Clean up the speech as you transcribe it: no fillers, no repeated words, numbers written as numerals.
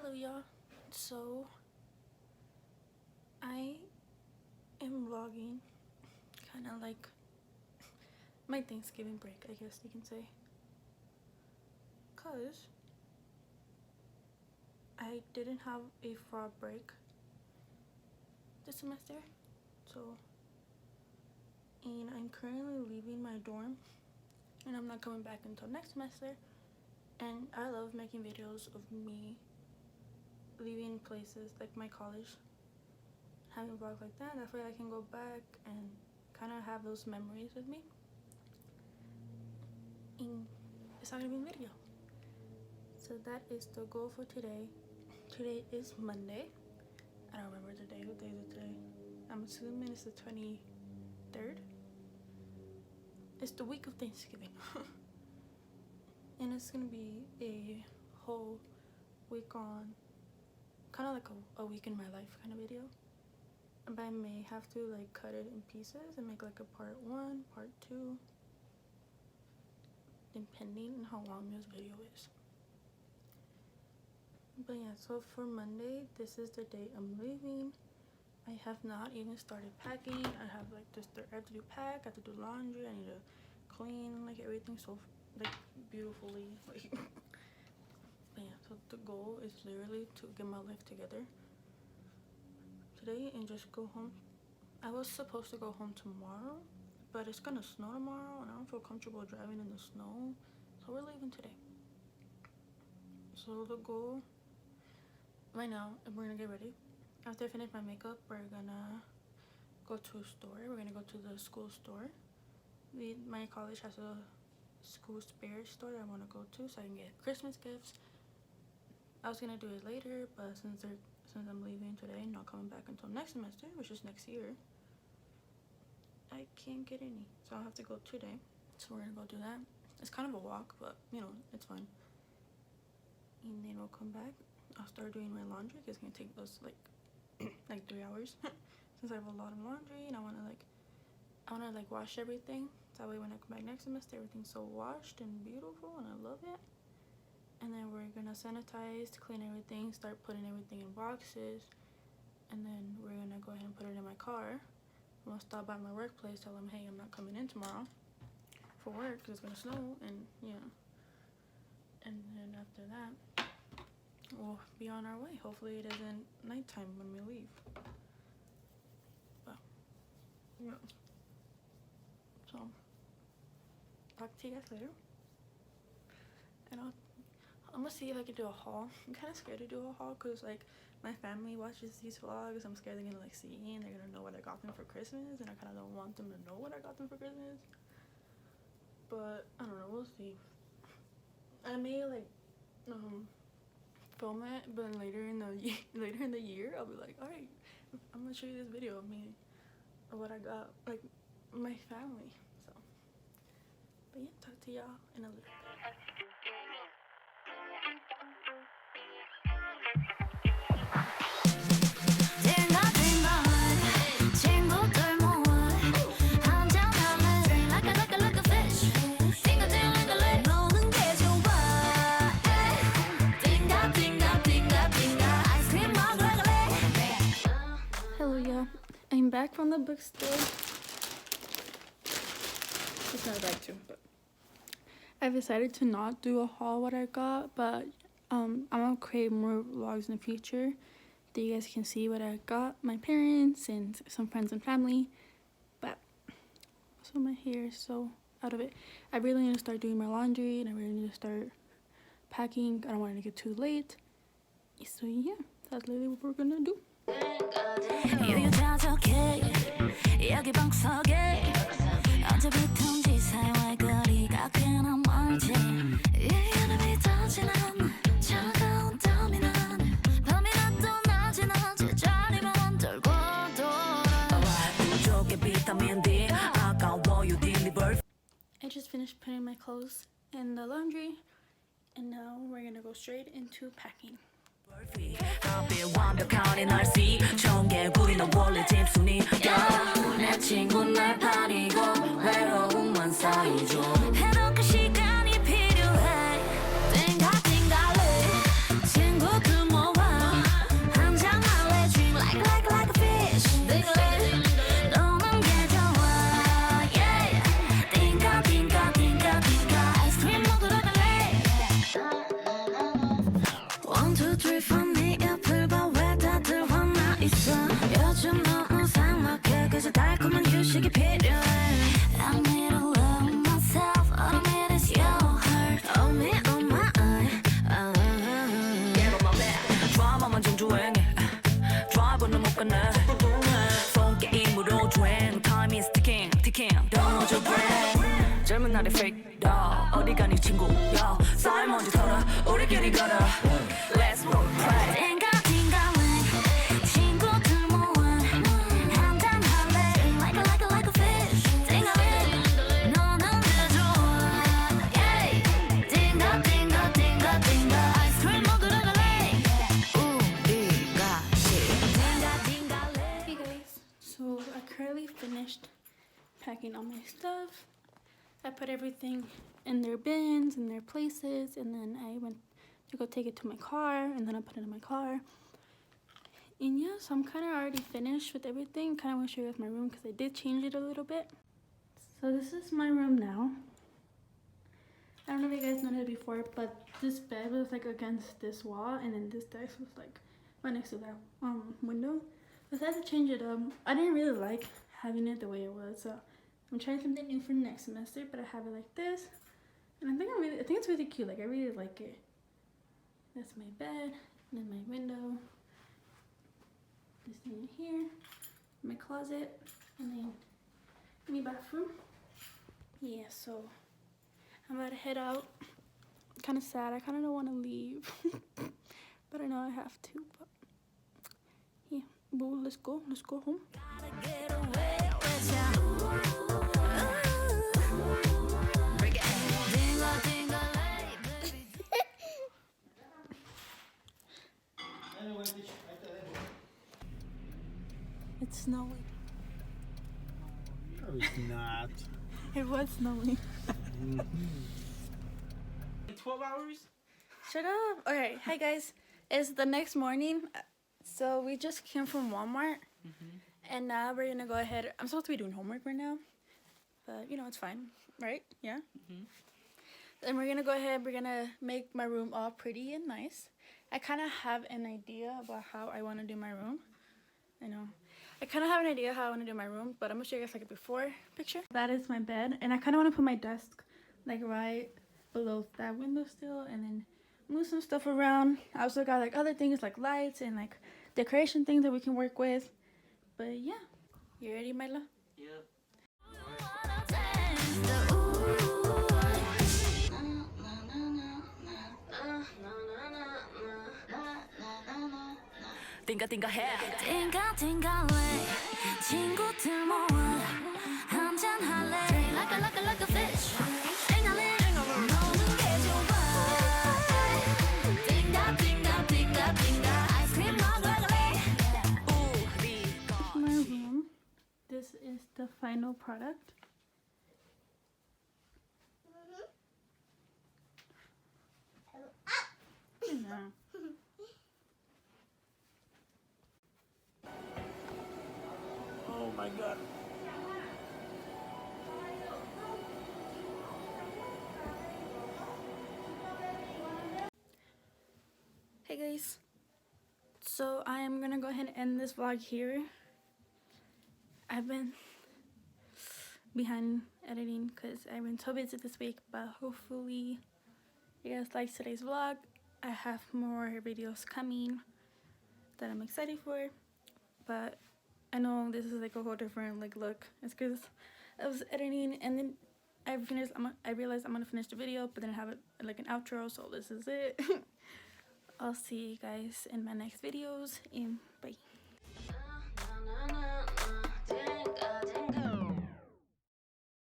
Hello y'all, so I am vlogging kind of like my Thanksgiving break, I guess you can say, cause I didn't have a fall break this semester, and I'm currently leaving my dorm and I'm not coming back until next semester. And I love making videos of me leaving places like my college, having vlogs like that. That way I can go back and kind of have those memories with me. And it's not gonna be a video. So that is the goal for today. Today is Monday. I don't remember the day. What day is it today? I'm assuming it's the 23rd. It's the week of Thanksgiving. And it's gonna be a whole week on, kind of like a week in my life kind of video. But I may have to like cut it in pieces and make like a part 1, part 2, depending on how long this video is. But yeah, so for Monday, this is the day I'm leaving. I have not even started packing. I have like I have to do pack, I have to do laundry, I need to clean like everything so like beautifully, like but yeah, so the goal is literally to get my life together today and just go home. I was supposed to go home tomorrow, but it's gonna snow tomorrow and I don't feel comfortable driving in the snow, so we're leaving today. So the goal right now, we're gonna get ready. After I finish my makeup, we're gonna go to a store. We're gonna go to the school store. My college has a school spirit store that I want to go to so I can get Christmas gifts. I was gonna do it later, but since I'm leaving today, not coming back until next semester, which is next year, I can't get any, so I'll have to go today. So we're gonna go do that. It's kind of a walk, but you know, it's fun. And then we'll come back. I'll start doing my laundry. It's gonna take us like 3 hours since I have a lot of laundry, and I wanna wash everything. That way when I come back next semester, everything's so washed and beautiful and I love it. And then we're gonna sanitize, clean everything, start putting everything in boxes, and then we're gonna go ahead and put it in my car. I'm gonna stop by my workplace, tell them, hey, I'm not coming in tomorrow for work because it's gonna snow, and yeah. And then after that, we'll be on our way. Hopefully it isn't nighttime when we leave. But yeah. So talk to you guys later. And I'm gonna see if I can do a haul. I'm kind of scared to do a haul because like my family watches these vlogs. I'm scared they're gonna like see and they're gonna know what I got them for Christmas, and I kind of don't want them to know what I got them for Christmas. But I don't know, we'll see. I may like film it, but later in the year I'll be like, all right, I'm gonna show you this video of me or what I got, like my family. So but yeah, talk to y'all in a little bit. Hello y'all, I'm back from the bookstore. It's not a bag too, but I've decided to not do a haul what I got, but I'm gonna create more vlogs in the future that you guys can see what I got my parents and some friends and family. But so my hair is so out of it. I really need to start doing my laundry, and I really need to start packing. I don't want it to get too late. So yeah, that's literally what we're gonna do. I just finished putting my clothes in the laundry, and now we're gonna go straight into packing. 친구 그 뭐와 One, two, three, four, 네 옆을 봐 왜 다들 화나 있어 요즘 너무 삭막해 그저 달콤한 휴식이 필요해 I need to love myself all I need is your heart Oh me, oh my Get on my back 드라마만 정주행해 드라이브는 못 가네 폰 게임으로 주행 Time is ticking, ticking Don't hold your breath 젊은 날의 fake dog 어디 가니 친구야 쌀 먼저 털어 우리끼리 걸어 Let's roll play 딩가 딩가ling 친구들 모아 한잔 할래 Like a fish 딩가ling 너는 내 좋아 Yeah 딩가 딩가 딩가 딩가 아이스크림 먹으러 갈래 우리 같이 딩가 딩가ling Hey guys, so I currently finished packing all my stuff. I put everything in their bins, in their places, and then I went to go take it to my car, and then I put it in my car. And yeah, so I'm kind of already finished with everything. Kind of want to show you guys my room because I did change it a little bit. So this is my room now. I don't know if you guys noticed before, but this bed was like against this wall, and then this desk was like right next to that window. So I had to change it up. I didn't really like having it the way it was, so I'm trying something new for next semester, but I have it like this. And I think it's really cute. Like I really like it. That's my bed, and then my window. This thing in here, my closet, and then my bathroom. Yeah, so I'm about to head out. Kind of sad. I kind of don't want to leave, but I know I have to. But yeah, boo, let's go home. Get away with ya. It's snowing. No, it's not. It was snowing. 12 hours? Shut up. Okay, hi guys. It's the next morning. So we just came from Walmart. And now we're gonna go ahead. I'm supposed to be doing homework right now. But you know, it's fine. Right? Yeah? Then we're gonna go ahead. We're gonna make my room all pretty and nice. I kind of have an idea about how I want to do my room. I know. I kind of have an idea how I want to do my room, but I'm going to show you guys like a before picture. That is my bed, and I kind of want to put my desk like right below that window still, and then move some stuff around. I also got like other things like lights and like decoration things that we can work with. But yeah. You ready, Myla? Yep. 띵가 띵가 해 띵가 띵가래 친구들 모아 한잔 할래 like a fish 띵가래 너는 게 좋아 띵가 띵가 띵가 띵가 아이스크림 먹으러 갈래 My room. This is the final product. Yeah. Oh my god. Hey guys, so I am gonna go ahead and end this vlog here. I've been behind editing because I've been so busy this week, but hopefully you guys like today's vlog. I have more videos coming that I'm excited for, but I know this is like a whole different like look. It's because I was editing and then I realized I'm gonna finish the video, but then I have it like an outro, so this is it. I'll see you guys in my next videos, and bye.